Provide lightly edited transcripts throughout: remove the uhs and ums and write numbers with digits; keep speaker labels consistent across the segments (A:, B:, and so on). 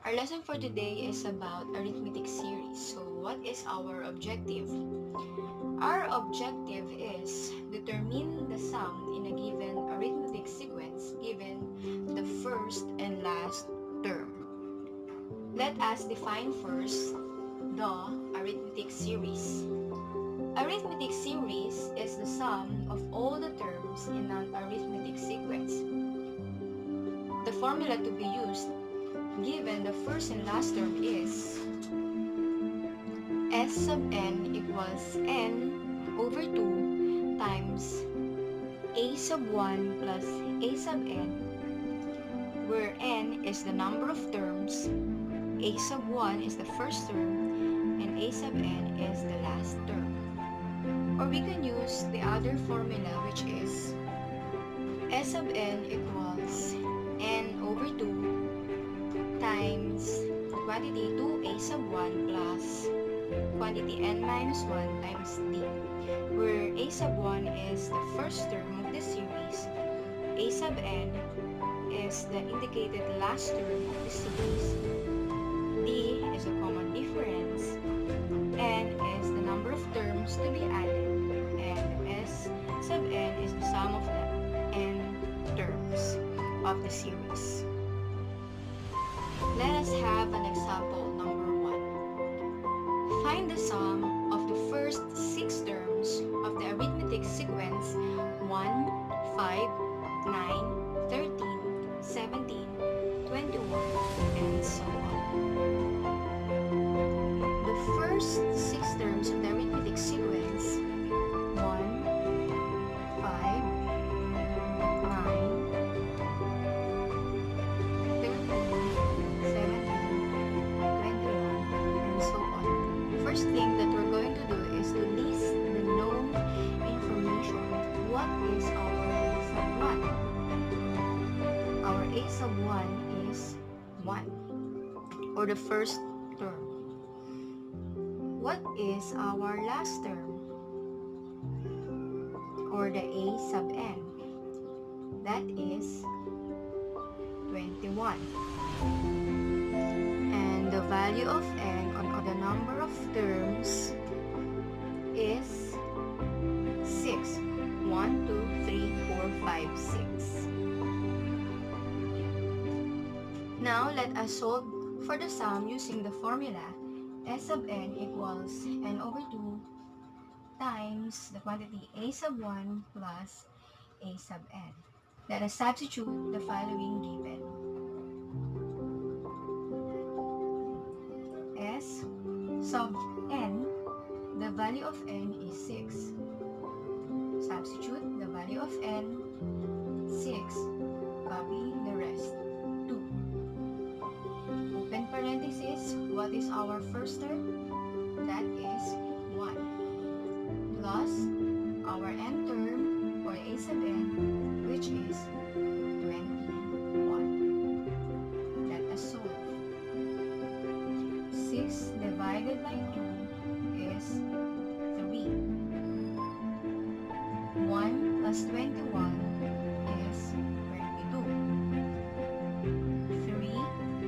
A: Our lesson for today is about arithmetic series. So what is our objective? Our objective is determine the sum in a given arithmetic sequence given the first and last term. Let us define first the arithmetic series. Arithmetic series is the sum of all the terms in an arithmetic sequence. The formula to be used given the first and last term is S sub n equals n over 2 times a sub 1 plus a sub n, where n is the number of terms, a sub 1 is the first term, and a sub n is the last term. Or we can use the other formula, which is S sub n equals n over 2 times the quantity 2a sub 1 plus quantity n minus 1 times d, where a sub 1 is the first term of the series, a sub n is the indicated last term of the series, d is a common difference, n is the number of terms to be added, and s sub n is the sum of the n terms of the series. Let us have an example number 1. Find the sum of the first 6 terms of the arithmetic sequence 1, 5, 9, 13, 17, 21, and so on. The first 6 terms of the arithmetic sequence 1, 5, 9, 13, 17, 21, and so on. First thing that we're going to do is to list the known information. What is our a sub 1? Our a sub 1 is 1, or the first term. What is our last term, or the a sub n? That is 21. And the value of n, or the number of terms, is 6. 1, 2, 3, 4, 5, 6. Now let us solve for the sum using the formula S sub n equals n over 2 times the quantity a sub 1 plus a sub n. Let us substitute the following given. S sub n, the value of n is 6. Substitute the value of n, 6. Copy the rest, 2. Open parenthesis, what is our first term? That is 1. Plus our n term, or a sub n, which is 21. Let us solve. 6 divided by 2 is 3. 1 plus 21 is 22. 3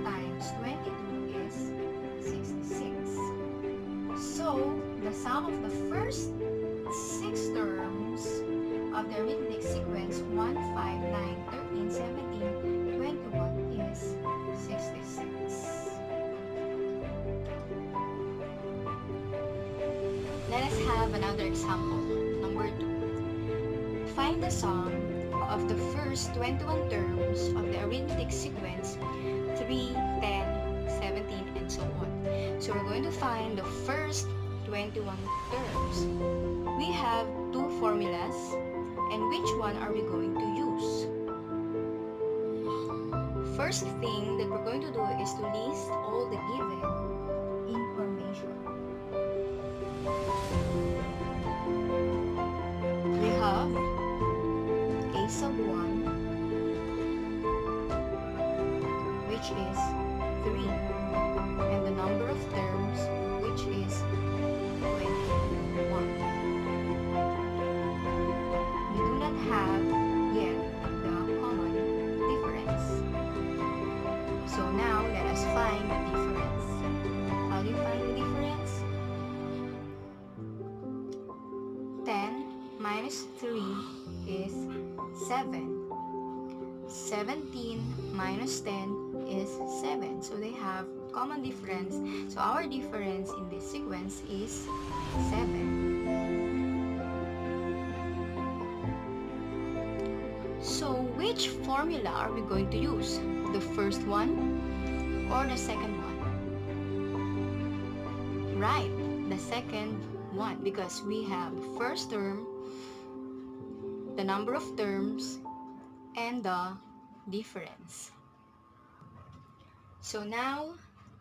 A: times 22 is 66. So, the sum of the first 6 terms of the arithmetic sequence 1, 5, 9, 13, 17, 21 is 66. Let us have another example, number 2. Find the sum of the first 21 terms of the arithmetic sequence 3, 10, 17, and so on. So we're going to find the first 21 terms. We have 2 formulas, and which one are we going to use? First thing that we're going to do is to list all the given information. We have a sub 1, which is 3, and the number of terms, which is 21. We do not have yet the common difference. So now, let us find the difference. How do you find the difference? 10 minus 3 is 7. 17 minus 10 is 7. So they have common difference. So our difference in this sequence is 7. So which formula are we going to use? The first one or the second one? Right, the second one, because we have first term, the number of terms, and the difference. So now,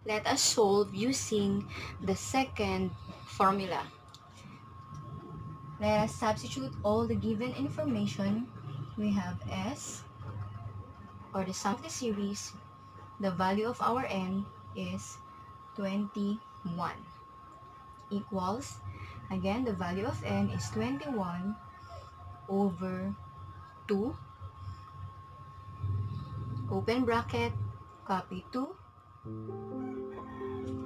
A: let us solve using the second formula. Let us substitute all the given information. We have S, or the sum of the series. The value of our n is 21. Equals, again, the value of n is 21 over 2, open bracket, copy 2,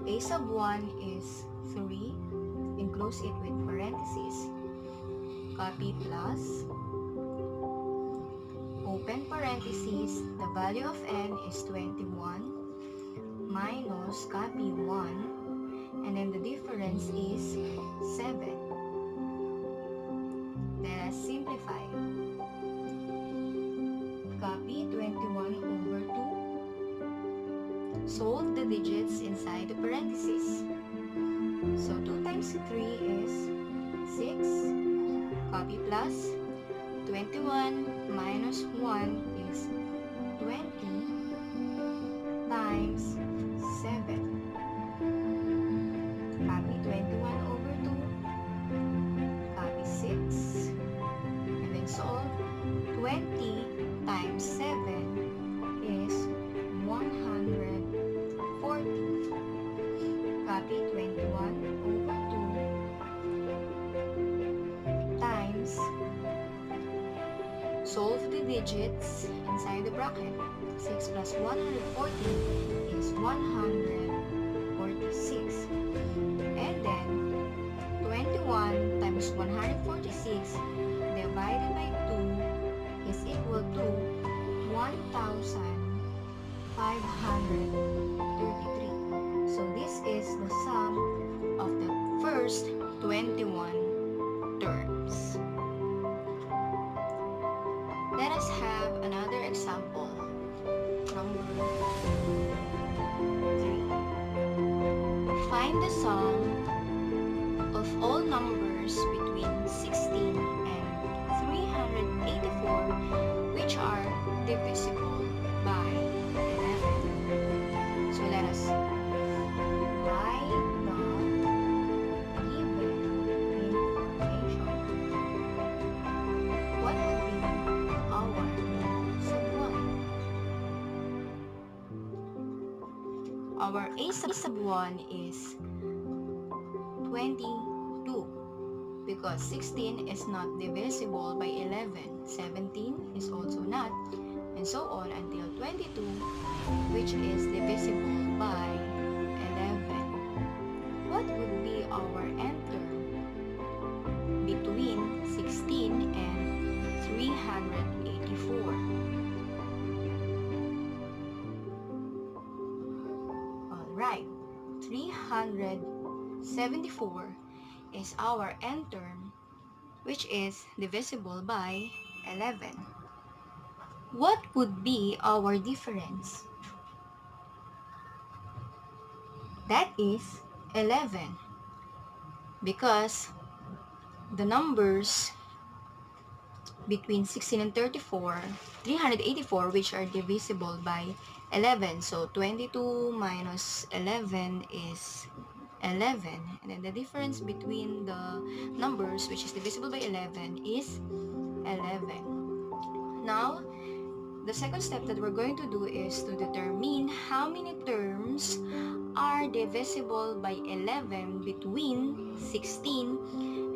A: a sub 1 is 3, enclose it with parentheses, copy plus, open parentheses, the value of n is 21, minus, copy 1, and then the difference is 7. Let us simplify. Copy 21 over 2. Solve the digits inside the parentheses. So 2 times 3 is 6. Copy plus. 21 minus 1 is 20 times 7. Copy 21 over 2. Copy 6. And then solve. 20 times 7 is 140. Copy 21 over 2 times, solve the digits inside the bracket. 6 plus 140 is 146. And then 21 times 146 divided by 2 is equal to 1,533. So this is the sum of the first 21 terms. Let us have another example. Number 3. Find the sum of all numbers between 16 and 384 which are divisible by 11. So let us write the given information. What would be our sub 1? Our a sub 1 is 22 because 16 is not divisible by 11. 17 is also not, and so on until 22, which is divisible by 11. What would be our n term between 16 and 384? Alright, 374 is our n term, which is divisible by 11. What would be our difference? That is 11, because the numbers between 16 and 384, which are divisible by 11. So 22 minus 11 is 11, and then the difference between the numbers which is divisible by 11 is 11. Now, the second step that we're going to do is to determine how many terms are divisible by 11 between 16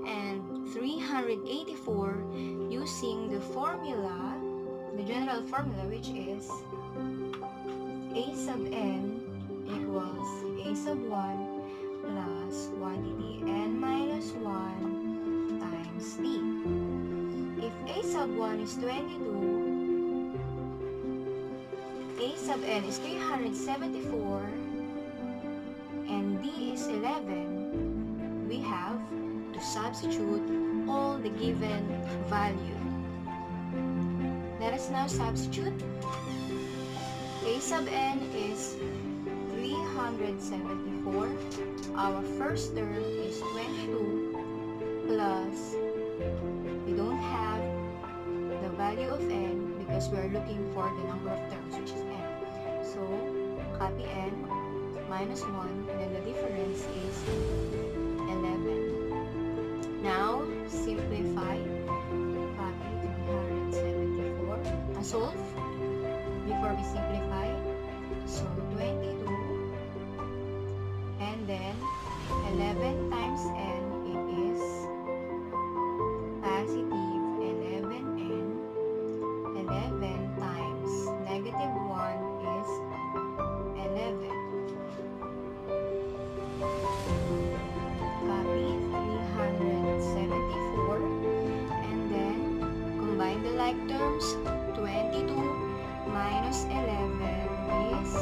A: and 384 using the formula, the general formula, which is a sub n equals a sub 1 plus quantity n minus 1 times t. If a sub 1 is 22, a sub n is 374, and d is 11, we have to substitute all the given value. Let us now substitute. A sub n is 374. Our first term is 22 plus, we don't have the value of n because we are looking for the number of terms, which is n. So, copy n minus 1, then the difference is 11. Now, simplify. Copy 374. Solve before we simplify. So, 22. And then, 11 times n, it is positive 11n. 11 times negative 1 is 11. Copy 374. And then, combine the like terms. 22 minus 11 is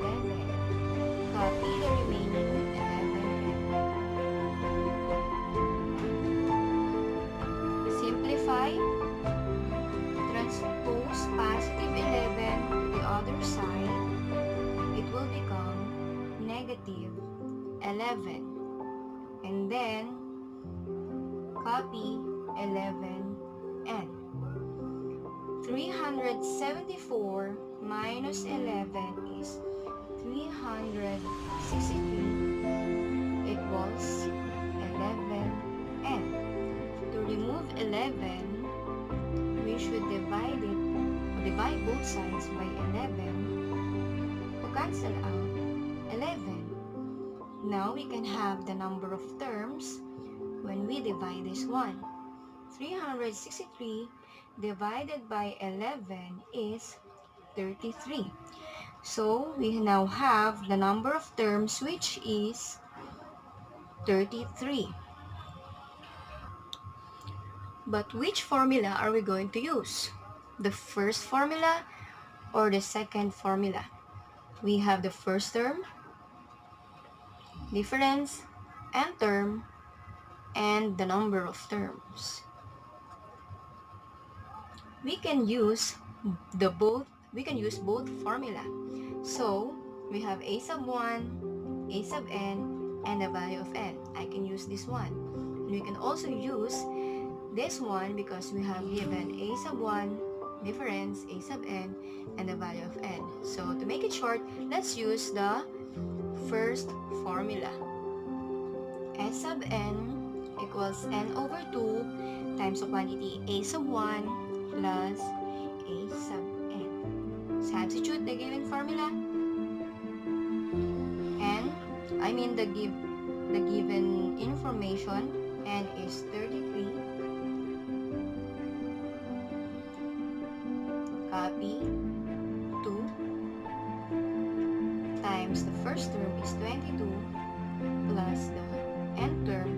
A: 11. Copy the remaining 11. Simplify. Transpose positive 11 to the other side. It will become negative 11. And then, copy 11n. 374 minus 11 is 363 equals 11n. To remove 11, we should divide both sides by 11 to cancel out 11. Now we can have the number of terms when we divide this one. 363 divided by 11 is 33. So, we now have the number of terms, which is 33. But which formula are we going to use? The first formula or the second formula? We have the first term, difference, and term, and the number of terms. We can use both formula. So, we have a sub 1, a sub n, and the value of n. I can use this one. And we can also use this one because we have given a sub 1, difference, a sub n, and the value of n. So, to make it short, let's use the first formula. S sub n equals n over 2 times the quantity a sub 1 plus a sub n. Substitute the given formula, and the given information. N is 33. Copy 2 times the first term is 22 plus the n term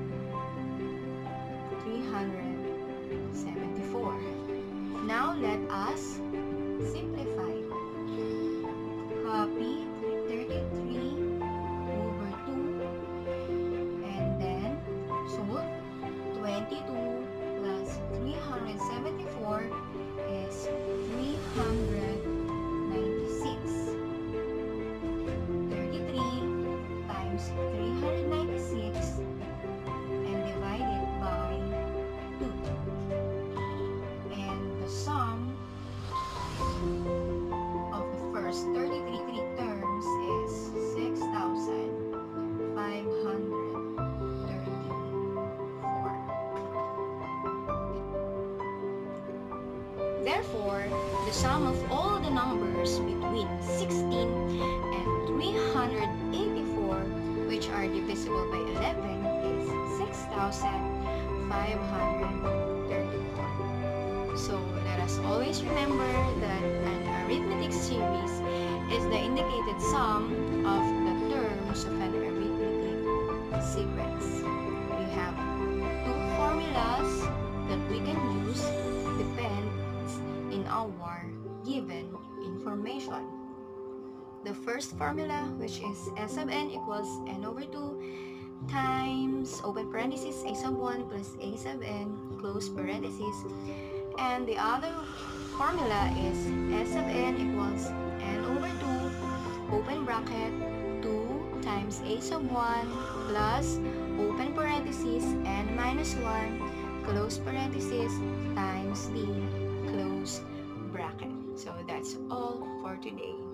A: 374. Now let us simplify. Copy 33 over 2 and then solve. 22 plus 374 is 396. 33 times 396 and divided by 2. And the sum of the first 33 terms is 6,534. Therefore, the sum of all the numbers between 16 and 384, which are divisible by 11, is 6,534. So, let us always remember that an arithmetic series is the indicated sum of the terms of an arithmetic sequence. We have two formulas that we can use depends in our given information. The first formula, which is S of n equals n over 2 times open parenthesis a sub 1 plus a sub n close parenthesis, and the other formula is S of n equals n over 2 open bracket 2 times a sub 1 plus open parenthesis n minus 1 close parenthesis times the close bracket. So that's all for today.